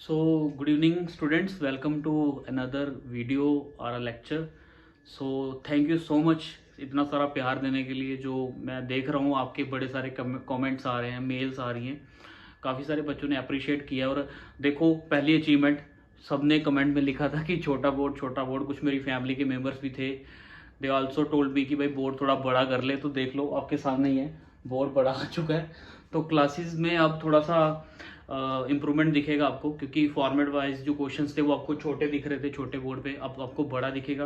So, good evening, students. Welcome to another video or a lecture. So, thank you so much इतना सारा प्यार देने के लिए। जो मैं देख रहा हूँ आपके बड़े सारे कमेंट्स आ रहे हैं, मेल्स आ रही हैं, काफ़ी सारे बच्चों ने अप्रिशिएट किया। और देखो, पहली अचीवमेंट सबने कमेंट में लिखा था कि छोटा बोर्ड छोटा बोर्ड। कुछ मेरी फैमिली के मेम्बर्स भी थे, दे आल्सो टोल्ड मी कि भाई बोर्ड थोड़ा बड़ा कर ले। तो देख लो, आपके सामने ही है, बोर्ड बड़ा आ चुका है। तो क्लासेस में अब थोड़ा सा इम्प्रूवमेंट दिखेगा आपको, क्योंकि फॉर्मेट वाइज जो क्वेश्चंस थे वो आपको छोटे दिख रहे थे छोटे बोर्ड पे, अब आपको बड़ा दिखेगा।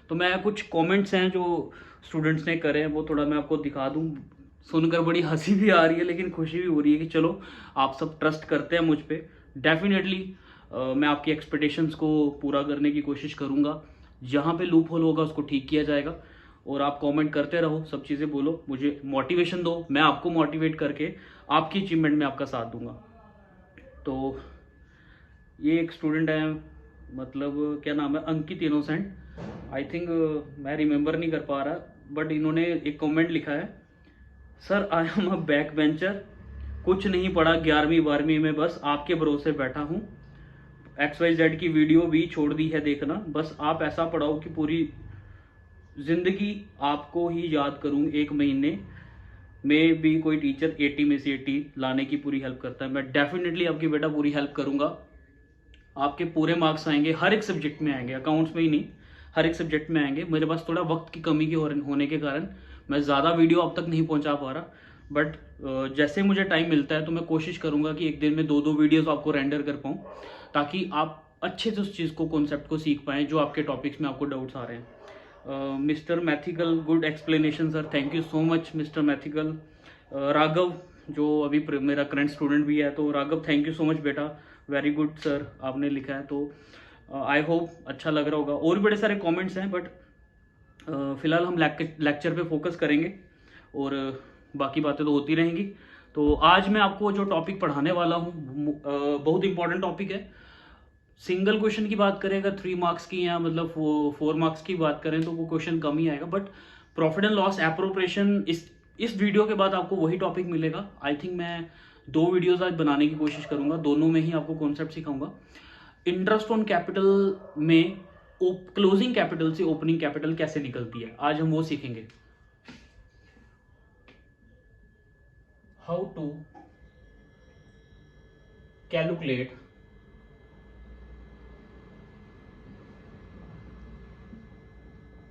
तो मैं कुछ कमेंट्स हैं जो स्टूडेंट्स ने करे हैं वो थोड़ा मैं आपको दिखा दूं। सुनकर बड़ी हंसी भी आ रही है, लेकिन खुशी भी हो रही है कि चलो आप सब ट्रस्ट करते हैं मुझ पर। डेफिनेटली मैं आपकी एक्सपेक्टेशंस को पूरा करने की कोशिश करूँगा। जहाँ पे लूप होल होगा उसको ठीक किया जाएगा। और आप कमेंट करते रहो, सब चीज़ें बोलो, मुझे मोटिवेशन दो, मैं आपको मोटिवेट करके आपकी अचीवमेंट में आपका साथ दूंगा। तो ये एक स्टूडेंट है, मतलब क्या नाम है, अंकित इनोसेंट, आई थिंक, मैं रिमेंबर नहीं कर पा रहा, बट इन्होंने एक कमेंट लिखा है, sir I am a back bencher, कुछ नहीं पढ़ा 11वीं 12वीं में, बस आपके भरोसे बैठा हूँ। XYZ की वीडियो भी छोड़ दी है देखना, बस आप ऐसा पढ़ाओ कि पूरी जिंदगी आपको ही याद करूँ। एक महीने में भी कोई टीचर 80 में से 80 लाने की पूरी हेल्प करता है। मैं डेफिनेटली आपकी बेटा पूरी हेल्प करूंगा। आपके पूरे मार्क्स आएंगे, हर एक सब्जेक्ट में आएंगे, अकाउंट्स में ही नहीं, हर एक सब्जेक्ट में आएंगे। मेरे पास थोड़ा वक्त की कमी के होने के कारण मैं ज़्यादा वीडियो अब तक नहीं पहुंचा पा रहा, बट जैसे मुझे टाइम मिलता है तो मैं कोशिश करूंगा कि एक दिन में 2-2 वीडियोस आपको रेंडर कर पाऊँ, ताकि आप अच्छे से उस चीज़ को, कॉन्सेप्ट को सीख पाएँ जो आपके टॉपिक्स में आपको डाउट्स आ रहे हैं। Mister mythical, good explanation sir, thank you so much mister mythical. Raghav, जो अभी मेरा करंट स्टूडेंट भी है, तो Raghav thank you so much बेटा, वेरी गुड सर आपने लिखा है। तो आई होप अच्छा लग रहा होगा। और भी बड़े सारे कमेंट्स हैं, बट फिलहाल हम लेक्चर पे फोकस करेंगे और बाकी बातें तो होती रहेंगी। तो आज मैं आपको जो टॉपिक पढ़ाने वाला हूँ बहुत इंपॉर्टेंट टॉपिक है। सिंगल क्वेश्चन की बात करें अगर 3 मार्क्स की, या मतलब 4 मार्क्स की बात करें, तो वो क्वेश्चन कम ही आएगा। But profit and loss appropriation, इस वीडियो के बाद आपको वही टॉपिक मिलेगा। आई थिंक मैं 2 वीडियोस आज बनाने की कोशिश करूंगा, दोनों में ही आपको कॉन्सेप्ट सिखाऊंगा। इंटरेस्ट ऑन कैपिटल में क्लोजिंग कैपिटल से ओपनिंग कैपिटल कैसे निकलती है, आज हम वो सीखेंगे। How to calculate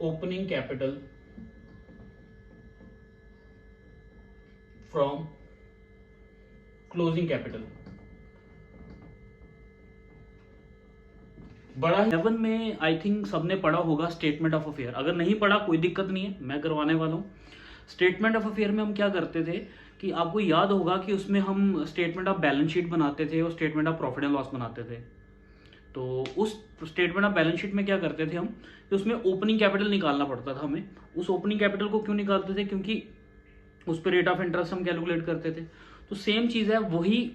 opening capital from closing capital. बड़ा 11 में आई थिंक सबने पढ़ा होगा स्टेटमेंट ऑफ अफेयर। अगर नहीं पढ़ा कोई दिक्कत नहीं है, मैं करवाने वाला हूँ। स्टेटमेंट ऑफ अफेयर में हम क्या करते थे कि आपको याद होगा कि उसमें हम स्टेटमेंट ऑफ बैलेंस शीट बनाते थे और statement of profit and loss बनाते थे। तो उस स्टेटमेंट ऑफ बैलेंस शीट में क्या करते थे हम कि उसमें ओपनिंग कैपिटल निकालना पड़ता था हमें। उस ओपनिंग कैपिटल को क्यों निकालते थे, क्योंकि उस पर रेट ऑफ इंटरेस्ट हम कैलकुलेट करते थे। तो सेम चीज़ है, वही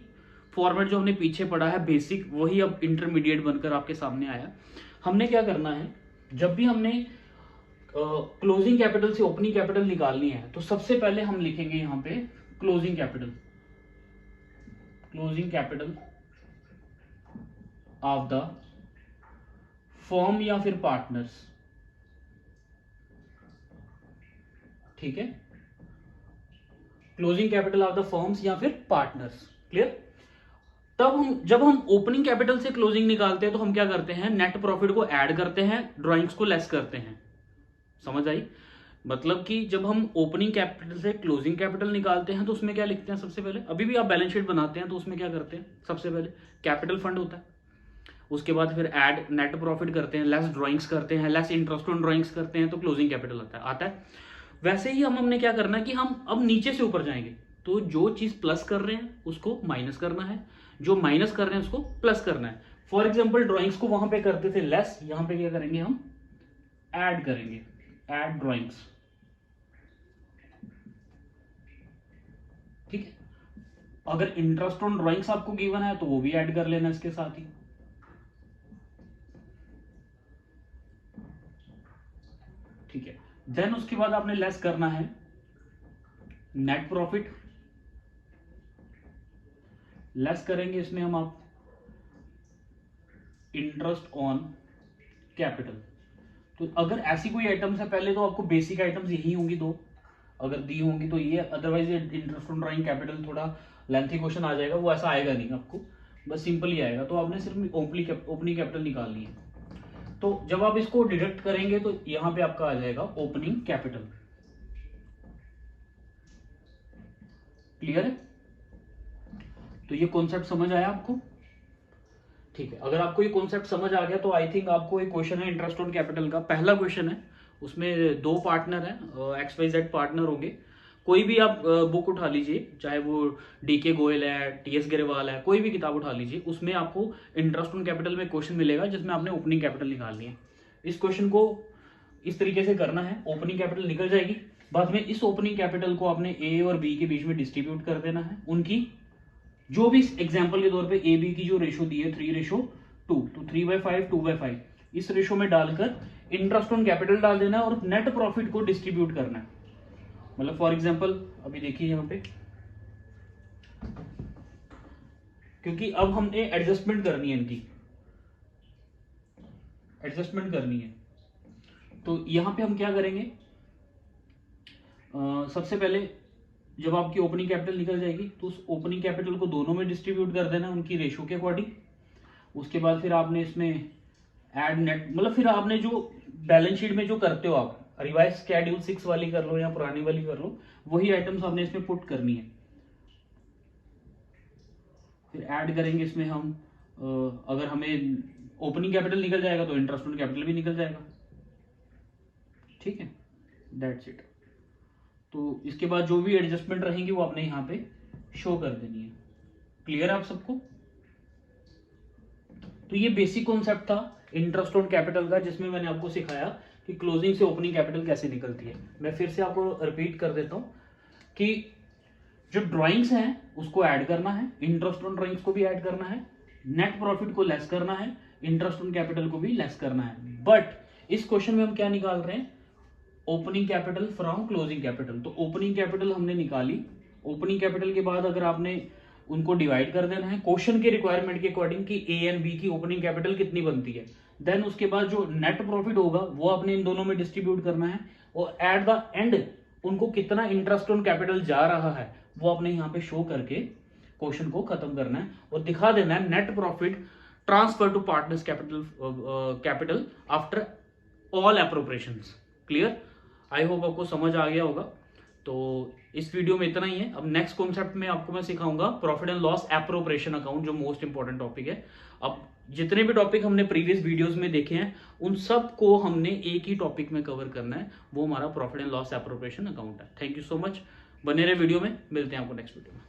फॉर्मेट जो हमने पीछे पढ़ा है बेसिक, वही अब इंटरमीडिएट बनकर आपके सामने आया। हमने क्या करना है, जब भी हमने क्लोजिंग कैपिटल से ओपनिंग कैपिटल निकालनी है, तो सबसे पहले हम लिखेंगे यहां पे closing capital, closing capital of the firm या फिर पार्टनर्स। ठीक है, closing capital of the firms या फिर पार्टनर्स, क्लियर। तब हम, जब हम ओपनिंग कैपिटल से क्लोजिंग निकालते हैं, तो हम क्या करते हैं, नेट प्रॉफिट को ऐड करते हैं, ड्राइंग्स को लेस करते हैं। समझ आई? मतलब कि जब हम ओपनिंग कैपिटल से क्लोजिंग कैपिटल निकालते हैं तो उसमें क्या लिखते हैं सबसे पहले, अभी भी आप बैलेंस शीट बनाते हैं तो उसमें क्या करते हैं, सबसे पहले कैपिटल फंड होता है, उसके बाद फिर ऐड नेट प्रॉफिट करते हैं, लेस ड्राइंग्स करते हैं, लेस इंटरेस्ट ऑन ड्राइंग्स करते हैं, तो क्लोजिंग कैपिटल आता है। वैसे ही हमने क्या करना है कि हम अब नीचे से ऊपर जाएंगे, तो जो चीज प्लस कर रहे हैं उसको माइनस करना है, जो माइनस कर रहे हैं उसको प्लस करना है। फॉर एग्जाम्पल ड्राइंग्स को वहां पे करते थे लेस, यहां पे क्या करेंगे हम, ऐड करेंगे, ऐड ड्राइंग्स। ठीक है, अगर इंटरेस्ट ऑन ड्राइंग्स आपको गिवन है तो वो भी ऐड कर लेना इसके साथ ही। ठीक है, देन उसके बाद आपने लेस करना है नेट प्रॉफिट, लेस करेंगे इसमें हम आप इंटरेस्ट ऑन कैपिटल। तो अगर ऐसी कोई आइटम्स है, पहले तो आपको बेसिक आइटम्स यही होंगी दो, अगर दी होंगी तो ये, अदरवाइज ये इंटरेस्ट ऑन ड्राइंग कैपिटल थोड़ा लेंथी क्वेश्चन आ जाएगा, वो ऐसा आएगा नहीं आपको, बस सिंपल ही आएगा। तो आपने सिर्फ ओपनिंग कैपिटल निकालनी है। तो जब आप इसको डिडक्ट करेंगे तो यहां पे आपका आ जाएगा ओपनिंग कैपिटल। क्लियर है? तो ये कॉन्सेप्ट समझ आया आपको? ठीक है, अगर आपको ये कॉन्सेप्ट समझ आ गया तो आई थिंक आपको एक क्वेश्चन है इंटरेस्ट ऑन कैपिटल का, पहला क्वेश्चन है, उसमें दो पार्टनर है, XYZ पार्टनर होंगे। कोई भी आप बुक उठा लीजिए, चाहे वो DK गोयल है, TS गिरेवाल है, कोई भी किताब उठा लीजिए, उसमें आपको इंटरेस्ट ऑन कैपिटल में क्वेश्चन मिलेगा जिसमें आपने ओपनिंग कैपिटल निकालनी है। इस क्वेश्चन को इस तरीके से करना है, ओपनिंग कैपिटल निकल जाएगी, बाद में इस ओपनिंग कैपिटल को आपने A और B के बीच में डिस्ट्रीब्यूट कर देना है। उनकी जो भी एग्जाम्पल के तौर पे AB की जो रेशो दी है 3:2, तो 3/5 2/5, इस रेशो में डालकर इंटरेस्ट ऑन कैपिटल डाल देना है और नेट प्रॉफिट को डिस्ट्रीब्यूट करना है। मतलब फॉर एग्जांपल अभी देखिए यहां पे, क्योंकि अब हमने एडजस्टमेंट करनी है, इनकी एडजस्टमेंट करनी है, तो यहां पे हम क्या करेंगे, सबसे पहले जब आपकी ओपनिंग कैपिटल निकल जाएगी तो उस ओपनिंग कैपिटल को दोनों में डिस्ट्रीब्यूट कर देना उनकी रेशो के अकॉर्डिंग। उसके बाद फिर आपने इसमें एड नेट, मतलब फिर आपने जो बैलेंस शीट में जो करते हो आप, रिवाइज स्केड्यूल 6 वाली कर लो या पुरानी वाली कर लो, वही आइटम्स आपने इसमें पुट करनी है। फिर ऐड करेंगे इसमें हम, अगर हमें ओपनिंग कैपिटल निकल जाएगा तो इंटरेस्ट ऑन कैपिटल भी निकल जाएगा। ठीक है, दैट्स इट। तो इसके बाद जो भी एडजस्टमेंट रहेंगी वो आपने यहां पे शो कर देनी है। क्लियर है आप सबको? तो ये बेसिक कॉन्सेप्ट था इंटरेस्ट ऑन कैपिटल का, जिसमें मैंने आपको सिखाया कि क्लोजिंग से ओपनिंग कैपिटल कैसे निकलती है। मैं फिर से आपको रिपीट कर देता हूं कि जो ड्राइंग्स हैं उसको ऐड करना है, इंटरेस्ट ऑन ड्राइंग्स को भी ऐड करना है, नेट प्रॉफिट को लेस करना है, इंटरेस्ट ऑन कैपिटल को भी लेस करना है। बट इस क्वेश्चन में हम क्या निकाल रहे हैं, opening capital from closing capital. तो ओपनिंग कैपिटल हमने निकाली, ओपनिंग कैपिटल के बाद अगर आपने उनको डिवाइड कर देना है क्वेश्चन के रिक्वायरमेंट के अकॉर्डिंग कि A एंड B की ओपनिंग कैपिटल कितनी बनती है, देन उसके बाद जो नेट प्रॉफिट होगा वो आपने इन दोनों में डिस्ट्रीब्यूट करना है, और एट द एंड उनको कितना इंटरेस्ट ऑन कैपिटल जा रहा है वो आपने यहाँ पे शो करके क्वेश्चन को खत्म करना है और दिखा देना है net profit transfer to partners capital after all appropriations. Clear? I hope आपको समझ आ गया होगा। तो इस वीडियो में इतना ही है। अब नेक्स्ट कॉन्सेप्ट में आपको मैं सिखाऊंगा profit and loss appropriation account, जो मोस्ट इंपॉर्टेंट टॉपिक है। अब जितने भी टॉपिक हमने प्रीवियस वीडियोस में देखे हैं उन सब को हमने एक ही टॉपिक में कवर करना है, वो हमारा profit and loss appropriation account है। थैंक यू सो मच, बने रहे वीडियो में, मिलते हैं आपको नेक्स्ट वीडियो में।